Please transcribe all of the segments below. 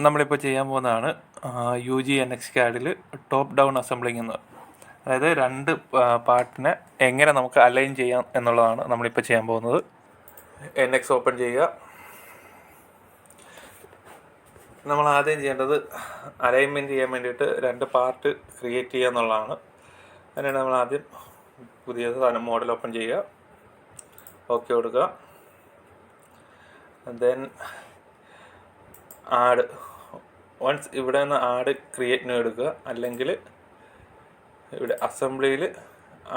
നമ്മളിപ്പോൾ ചെയ്യാൻ പോകുന്നതാണ് UG/NX CAD top down assembling എന്ന്. അതായത് രണ്ട് പാർട്ടിനെ എങ്ങനെ നമുക്ക് അലൈൻ ചെയ്യാം എന്നുള്ളതാണ് നമ്മളിപ്പോൾ ചെയ്യാൻ പോകുന്നത്. NX ഓപ്പൺ ചെയ്യുക. നമ്മൾ ആദ്യം ചെയ്യേണ്ടത് അലൈൻമെൻറ്റ് ചെയ്യാൻ വേണ്ടിയിട്ട് രണ്ട് പാർട്ട് ക്രിയേറ്റ് ചെയ്യുക എന്നുള്ളതാണ്. അതിനാണ് നമ്മൾ ആദ്യം പുതിയ സാധനം മോഡൽ ഓപ്പൺ ചെയ്യുക, ഓക്കെ കൊടുക്കുക. ദെൻ ആഡ്, വൺസ് ഇവിടെ നിന്ന് ആഡ് ക്രിയേറ്റ് ന്യൂ എടുക്കുക, അല്ലെങ്കിൽ ഇവിടെ അസംബ്ലിയിൽ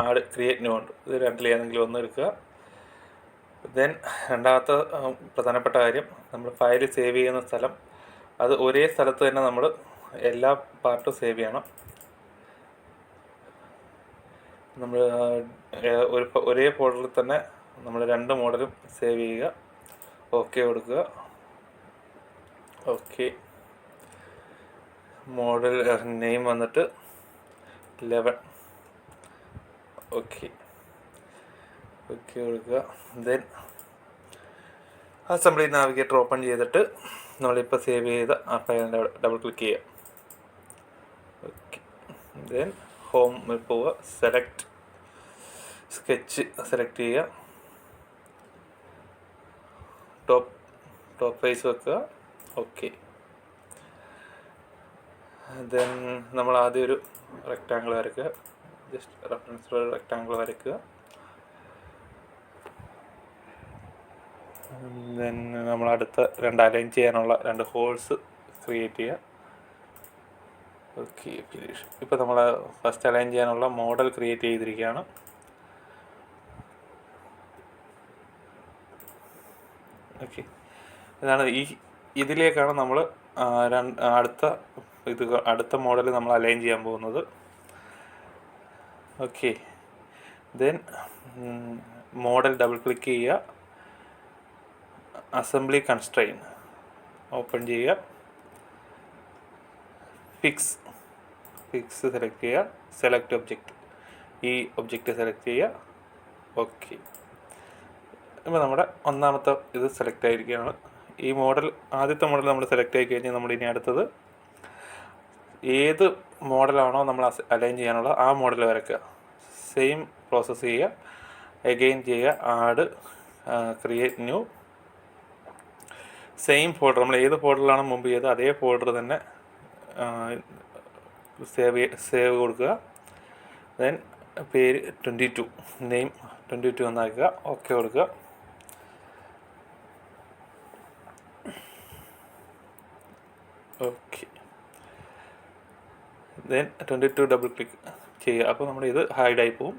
ആഡ് ക്രിയേറ്റ് ന്യൂ ഉണ്ട്. ഇത് രണ്ടിൽ ഏതെങ്കിലും ഒന്ന് എടുക്കുക. ദെൻ രണ്ടാമത്തെ പ്രധാനപ്പെട്ട കാര്യം, നമ്മൾ ഫയൽ സേവ് ചെയ്യുന്ന സ്ഥലം അത് ഒരേ സ്ഥലത്ത് തന്നെ നമ്മൾ എല്ലാ പാർട്ടും സേവ് ചെയ്യണം. നമ്മൾ ഒരേ ഫോൾഡറിൽ തന്നെ നമ്മൾ രണ്ട് മോഡലും സേവ് ചെയ്യുക, ഓക്കെ കൊടുക്കുക. ഓക്കെ, മോഡൽ നെയിം വന്നിട്ട് 11, ഓക്കെ ഓക്കെ കൊടുക്കുക. ദെൻ അസംബ്ലി നാവിഗേറ്റർ ഓപ്പൺ ചെയ്തിട്ട് നമ്മളിപ്പോൾ സേവ് ചെയ്ത ആ ഫയലിൻ്റെ ഡബിൾ ക്ലിക്ക് ചെയ്യുക. ഓക്കെ, ദെൻ ഹോമിൽ പോവുക, സെലക്ട് സ്കെച്ച് സെലക്ട് ചെയ്യുക, ടോപ്പ് ഫേസ് വെക്കുക, ഓക്കെ. ദെൻ നമ്മൾ ആദ്യം ഒരു റെക്റ്റാങ്കിൾ വരയ്ക്കുക, ജസ്റ്റ് റെഫറൻസ് റെക്റ്റാങ്കിൾ വരയ്ക്കുക. ദെൻ നമ്മൾ അടുത്ത രണ്ട് അലൈൻ ചെയ്യാനുള്ള രണ്ട് ഹോൾസ് ക്രിയേറ്റ് ചെയ്യുക, ഓക്കെ ഫിനിഷ്. ഇപ്പോൾ നമ്മൾ ഫസ്റ്റ് അലൈൻ ചെയ്യാനുള്ള മോഡൽ ക്രിയേറ്റ് ചെയ്തിരിക്കുകയാണ്. ഓക്കെ, ഇതാണ് ഇതിലേക്കാണ് നമ്മൾ അടുത്ത മോഡൽ നമ്മൾ അലൈൻ ചെയ്യാൻ പോകുന്നത്. Okay, then model double click ചെയ്യുക, അസംബ്ലി കൺസ്ട്രെയിൻ ഓപ്പൺ ചെയ്യുക, ഫിക്സ് സെലക്ട് ചെയ്യുക, സെലക്ട് ഒബ്ജക്റ്റ്, ഈ ഒബ്ജക്റ്റ് സെലക്ട് ചെയ്യുക, ഓക്കെ. ഇപ്പോൾ നമ്മുടെ ഒന്നാമത്തെ ഇത് സെലക്ട് ആയിരിക്കുകയാണ്. ഈ മോഡൽ, ആദ്യത്തെ മോഡൽ നമ്മൾ സെലക്ട് ആയി കഴിഞ്ഞാൽ നമ്മൾ ഇനി അടുത്തത് ഏത് മോഡലാണോ നമ്മൾ അലൈൻ ചെയ്യാനുള്ള ആ മോഡൽ വരയ്ക്കുക. സെയിം പ്രോസസ്സ് ചെയ്യുക, എഗെയിൻ ചെയ്യുക, add create new, same folder, നമ്മൾ ഏത് ഫോൾഡറിലാണ് മുമ്പ് ചെയ്തത് അതേ ഫോൾഡർ തന്നെ സേവ് കൊടുക്കുക. ദെൻ പേര് 22, നെയിം 22 എന്നാക്കുക, ഓക്കെ കൊടുക്കുക. ഓക്കെ, ദെൻ 22 ഡബിൾ ക്ലിക്ക് ചെയ്യുക, അപ്പോൾ നമ്മുടെ ഇത് ഹൈഡായി പോവും.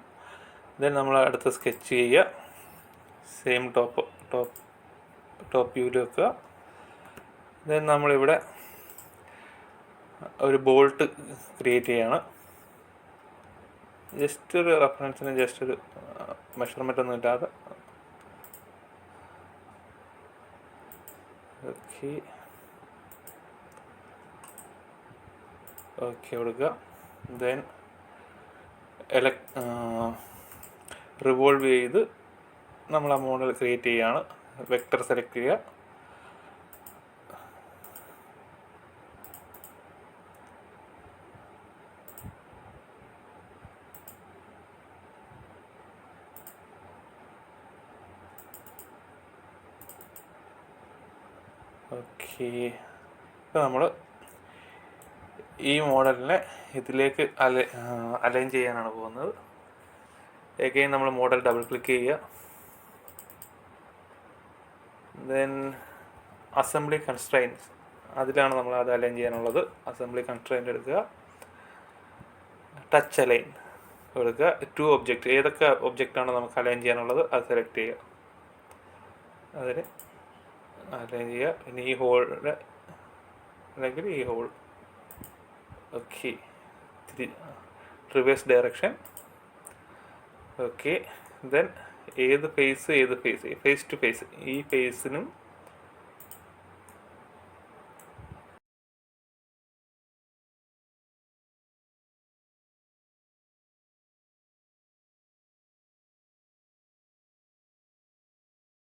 ദെൻ നമ്മൾ അടുത്ത സ്കെച്ച് ചെയ്യുക, സെയിം ടോപ്പ് വ്യൂവിൽ വെക്കുക. ദെൻ നമ്മളിവിടെ ഒരു ബോൾട്ട് ക്രിയേറ്റ് ചെയ്യാണ്. ജസ്റ്റ് ഒരു റെഫറൻസിന്, ജസ്റ്റ് ഒരു മെഷർമെൻ്റ് ഒന്നും ഇല്ലാതെ, ഓക്കെ ഓക്കെ കൊടുക്കുക. ദെൻ റിവോൾവ് ചെയ്ത് നമ്മൾ ആ മോഡൽ ക്രിയേറ്റ് ചെയ്യുകയാണ്. വെക്ടർ സെലക്ട് ചെയ്യുക, ഓക്കെ. ഇപ്പോൾ നമ്മൾ ഈ മോഡലിനെ ഇതിലേക്ക് അലൈൻ ചെയ്യാനാണ് പോകുന്നത്. എഗെയിൻ നമ്മൾ മോഡൽ ഡബിൾ ക്ലിക്ക് ചെയ്യുക. ദെൻ അസംബ്ലി കൺസ്ട്രെയിൻസ്, അതിലാണ് നമ്മൾ അത് അലൈൻ ചെയ്യാനുള്ളത്. അസംബ്ലി കൺസ്ട്രെയിൻ്റ് എടുക്കുക, ടച്ച് അലൈൻ എടുക്കുക, ടു ഒബ്ജക്റ്റ്, ഏതൊക്കെ ഒബ്ജക്റ്റാണ് നമുക്ക് അലൈൻ ചെയ്യാനുള്ളത് അത് സെലക്ട് ചെയ്യുക, അതിന് അലൈൻ ചെയ്യുക. പിന്നെ ഈ ഹോളിൻ്റെ അല്ലെങ്കിൽ ഈ hole, okay, reverse direction, okay. Then face to face, ഈ ഫേസിനും